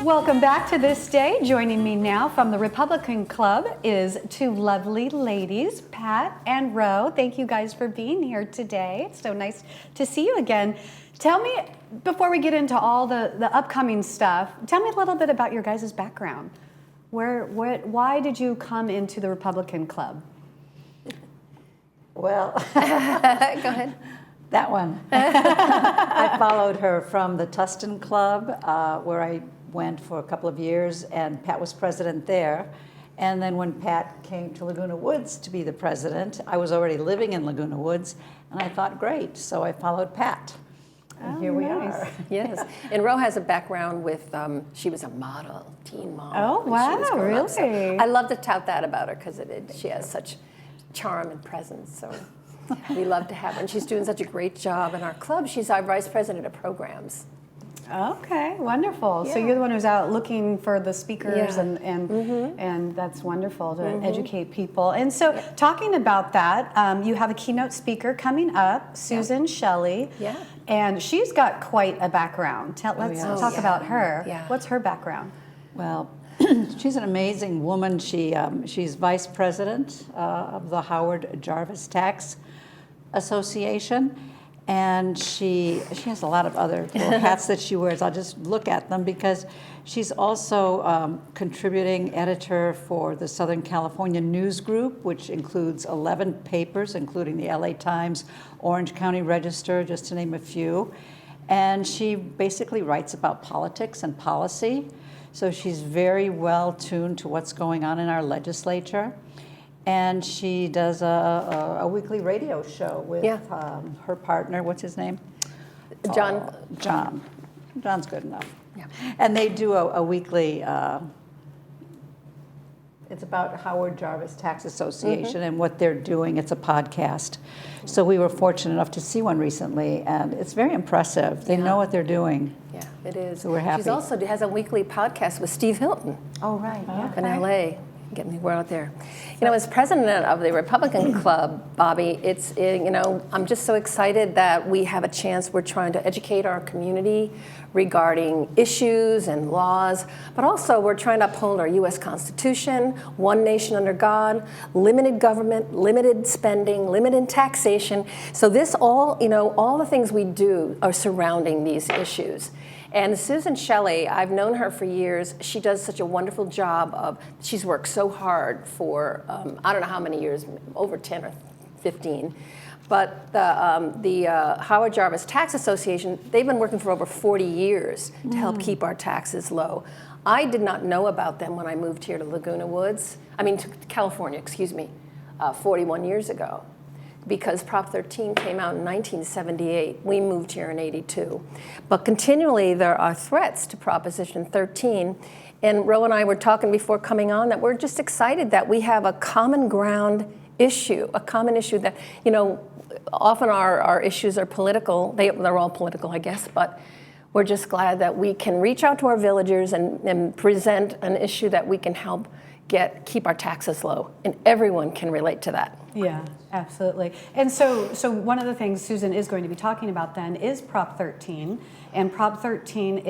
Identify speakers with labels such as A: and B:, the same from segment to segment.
A: Welcome back to This Day. Joining me now from the Republican Club is two lovely ladies, Pat and Ro. Thank you guys for being here today. It's so nice to see you again. Tell me, before we get into all the upcoming stuff, tell me a little bit about your guys' background. Why did you come into the Republican Club?
B: Well,
C: go ahead.
B: That one. I followed her from the Tustin Club, where I went for a couple of years, and Pat was president there. And then when Pat came to Laguna Woods to be the president, I was already living in Laguna Woods, and I thought, great, so I followed Pat. And here we are.
C: Yes. And Ro has a background with, she was a model, teen model.
A: Oh, wow, really?
C: So I love to tout that about her because she has such charm and presence. So we love to have her. And she's doing such a great job in our club. She's our vice president of programs.
A: Okay, wonderful.
C: Yeah.
A: So you're the one who's out looking for the speakers,
C: Yeah.
A: and that's wonderful to educate people. And so, talking about that, you have a keynote speaker coming up, Susan Shelley.
C: Yeah.
A: And she's got quite a background. Let's talk about her.
C: Yeah.
A: What's her background?
B: Well, she's an amazing woman. She's vice president of the Howard Jarvis Tax Association. And she has a lot of other little hats that she wears. I'll just look at them because she's also contributing editor for the Southern California News Group, which includes 11 papers, including the LA Times, Orange County Register, just to name a few. And she basically writes about politics and policy. So she's very well tuned to what's going on in our legislature. And she does a weekly radio show with her partner. What's his name?
C: John.
B: John's good enough.
C: Yeah.
B: And they do a weekly, it's about Howard Jarvis Tax Association and what they're doing. It's a podcast. So we were fortunate enough to see one recently, and it's very impressive. They know what they're doing.
C: Yeah, it is.
B: So we're happy.
C: She also has a weekly podcast with Steve Hilton.
B: Oh, right. Yeah.
C: In LA. Get me word out there. You know, as president of the Republican Club, Bobby, it's, I'm just so excited that we have a chance. We're trying to educate our community regarding issues and laws, but also we're trying to uphold our U.S. Constitution, one nation under God, limited government, limited spending, limited taxation. So this all the things we do are surrounding these issues. And Susan Shelley, I've known her for years. She does such a wonderful job she's worked so hard for, I don't know how many years, over 10 or 15. But the Howard Jarvis Tax Association, they've been working for over 40 years to help keep our taxes low. I did not know about them when I moved here to to California, 41 years ago. Because Prop 13 came out in 1978. We moved here in 82. But continually there are threats to Proposition 13. And Ro and I were talking before coming on that we're just excited that we have a common ground issue, a common issue that, often our issues are political. They're all political, I guess, but we're just glad that we can reach out to our villagers and present an issue that we can help keep our taxes low. And everyone can relate to that.
A: Yeah, absolutely. And so one of the things Susan is going to be talking about then is Prop 13. And Prop 13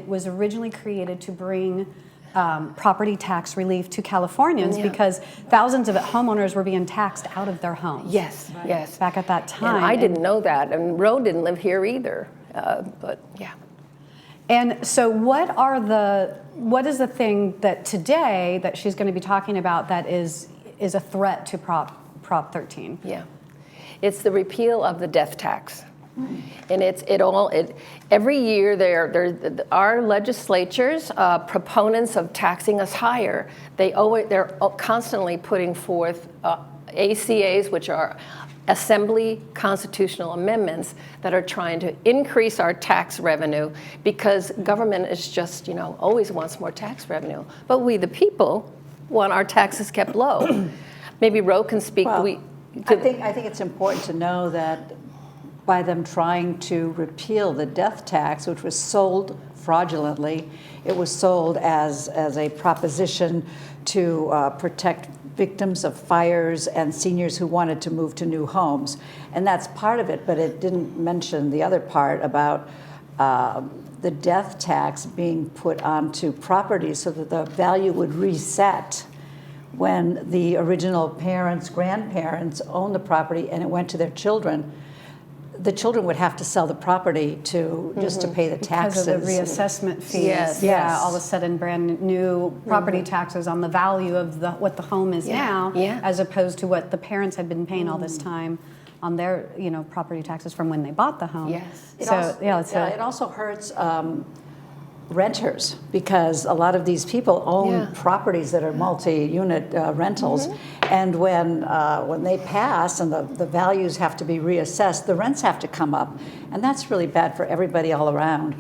A: was originally created to bring property tax relief to Californians because thousands of homeowners were being taxed out of their homes.
C: Yes, yes.
A: Back at that time.
C: And I didn't know that, and Ro didn't live here either, but yeah.
A: And so what is the thing that today that she's going to be talking about that is a threat to Prop 13?
C: Yeah, it's the repeal of the death tax, and every year our legislatures, proponents of taxing us higher, they're constantly putting forth ACAs, which are Assembly constitutional amendments that are trying to increase our tax revenue because government is just, always wants more tax revenue. But we, the people, want our taxes kept low. Maybe Ro can speak.
B: Well, I think it's important to know that by them trying to repeal the death tax, which was sold fraudulently, it was sold as a proposition to protect victims of fires and seniors who wanted to move to new homes. And that's part of it, but it didn't mention the other part about the death tax being put onto property so that the value would reset when the original parents, grandparents owned the property and it went to their children. The children would have to sell the property to just to pay the taxes.
A: Because of the reassessment fees.
C: Yes.
A: Yeah,
B: Yes.
A: all of a sudden brand new property taxes on the value of what the home is now, as opposed to what the parents had been paying all this time on their, property taxes from when they bought the home.
C: Yes.
B: It also hurts renters, because a lot of these people own properties that are multi-unit rentals, and when they pass and the values have to be reassessed, the rents have to come up, and that's really bad for everybody all around.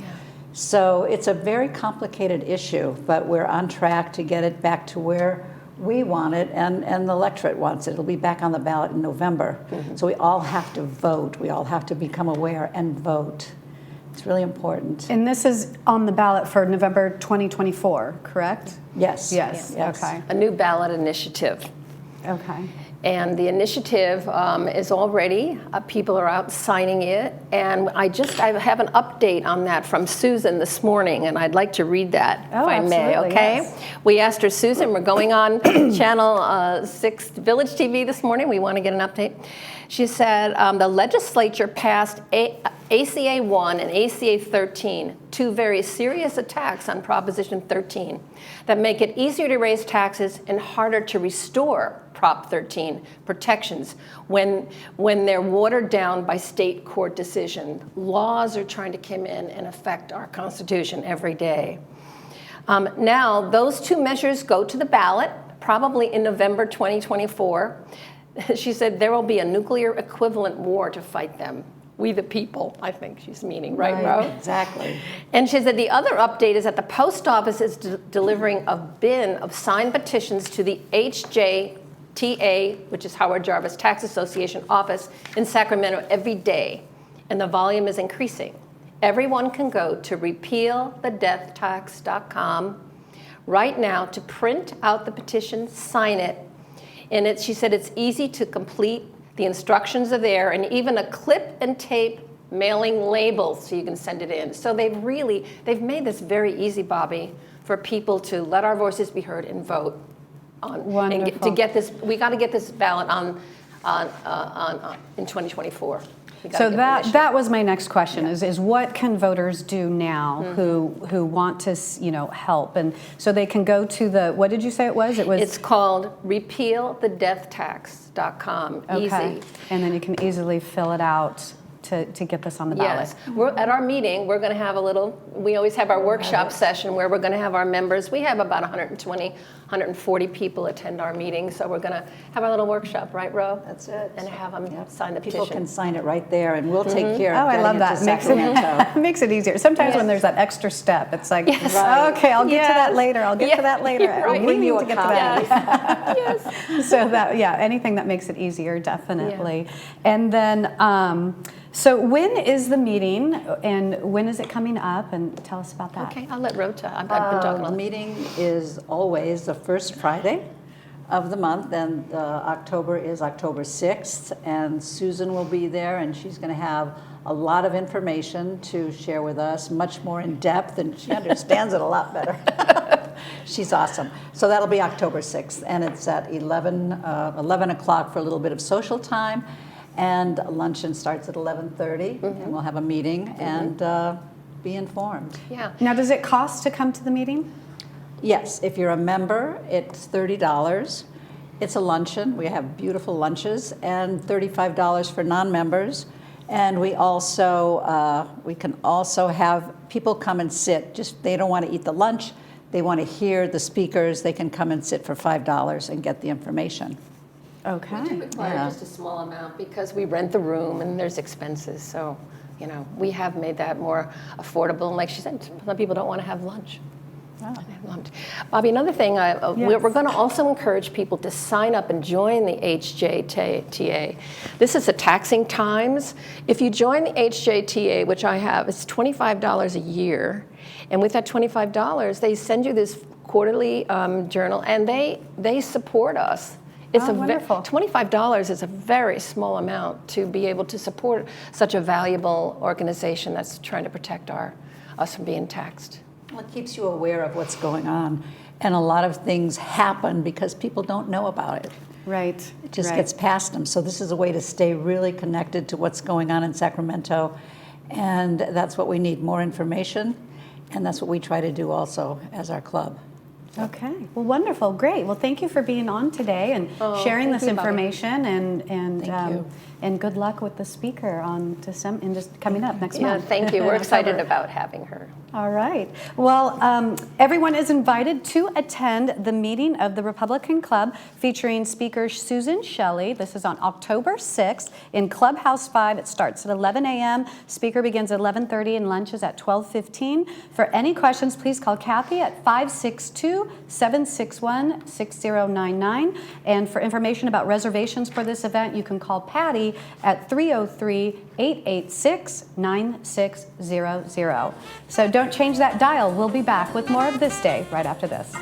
B: So it's a very complicated issue, but we're on track to get it back to where we want it, and the electorate wants it. It'll be back on the ballot in November. So we all have to vote. We all have to become aware and vote. It's really important.
A: And this is on the ballot for November 2024, correct?
B: Yes.
A: Yes. Okay.
C: A new ballot initiative.
A: Okay.
C: And the initiative is all ready. People are out signing it. And I have an update on that from Susan this morning, and I'd like to read that, if I may, okay?
A: Yes.
C: We asked her, Susan, we're going on Channel 6 Village TV this morning. We want to get an update. She said the legislature passed ACA 1 and ACA 13, two very serious attacks on Proposition 13 that make it easier to raise taxes and harder to restore Prop 13 protections when they're watered down by state court decision. Laws are trying to come in and affect our Constitution every day. Now, those two measures go to the ballot, probably in November 2024. She said there will be a nuclear equivalent war to fight them. We the people, I think she's meaning, right, Ro?
B: Exactly.
C: And she said the other update is that the post office is delivering a bin of signed petitions to the HJTA, which is Howard Jarvis Tax Association office in Sacramento every day. And the volume is increasing. Everyone can go to repealthedeathtax.com right now to print out the petition, sign it. And she said it's easy to complete. The instructions are there, and even a clip and tape mailing label so you can send it in. So they've made this very easy, Bobby, for people to let our voices be heard and vote on.
A: Wonderful.
C: And to get this, we got to get this ballot on in 2024.
A: So that was my next question, is what can voters do now who want to help? And so they can go to what did you say it was?
C: It's called repealthedeathtax.com.
A: Okay.
C: Easy.
A: And then you can easily fill it out to get this on the ballot.
C: Yes. At our meeting, we're going to have we always have our workshop session where we're going to have our members. We have about 120, 140 people attend our meeting, so we're going to have our little workshop, right, Ro?
B: That's it.
C: And have them sign the petition.
B: People can sign it right there, and we'll take care of
A: Oh, I
B: getting
A: love
B: it
A: that.
B: to Sacramento.
A: Makes it easier. Sometimes when there's that extra step, it's like, okay, I'll get to that later. I'll get to that later.
C: Right.
A: We need
B: you
A: to
B: a
A: get to that.
C: Yes.
A: So anything that makes it easier, definitely. And then, so when is the meeting, and when is it coming up? And tell us about that.
C: Okay, I'll let Ro talk. I've been talking
B: The
C: a lot.
B: meeting is always the first Friday of the month, and October is October 6th, and Susan will be there, and she's going to have a lot of information to share with us, much more in depth, and she understands it a lot better. She's awesome. So that'll be October 6th, and it's at 11 o'clock for a little bit of social time, and luncheon starts at 11:30, and we'll have a meeting and be informed.
C: Yeah.
A: Now, does it cost to come to the meeting?
B: Yes, if you're a member, it's $30. It's a luncheon. We have beautiful lunches, and $35 for non-members. And we can also have people come and sit. Just they don't want to eat the lunch. They want to hear the speakers. They can come and sit for $5 and get the information.
A: Okay.
C: We do require just a small amount because we rent the room and there's expenses. So, we have made that more affordable. And like she said, some people don't want to have lunch. Bobby, another thing, we're going to also encourage people to sign up and join the HJTA. This is the taxing times. If you join the HJTA, which I have, it's $25 a year. And with that $25, they send you this quarterly journal, and they support us It's
A: wonderful.
C: $25 is a very small amount to be able to support such a valuable organization that's trying to protect us from being taxed.
B: Well, it keeps you aware of what's going on. And a lot of things happen because people don't know about it.
A: Right.
B: It just
A: right.
B: gets past them. So this is a way to stay really connected to what's going on in Sacramento. And that's what we need, more information. And that's what we try to do also as our club.
A: Okay. Well, wonderful. Great. Well, thank you for being on today and sharing
C: thank
A: this
C: you, Bobby.
A: information.
B: Thank you.
A: And good luck with the speaker on just coming up next
C: Yeah,
A: month.
C: thank you. We're excited about having her.
A: All right. Well, everyone is invited to attend the meeting of the Republican Club featuring speaker Susan Shelley. This is on October 6th in Clubhouse 5. It starts at 11 a.m. Speaker begins at 11:30 and lunch is at 12:15. For any questions, please call Kathy at 562-761-6099. And for information about reservations for this event, you can call Patty at 303-886-9600. So don't change that dial. We'll be back with more of This Day right after this.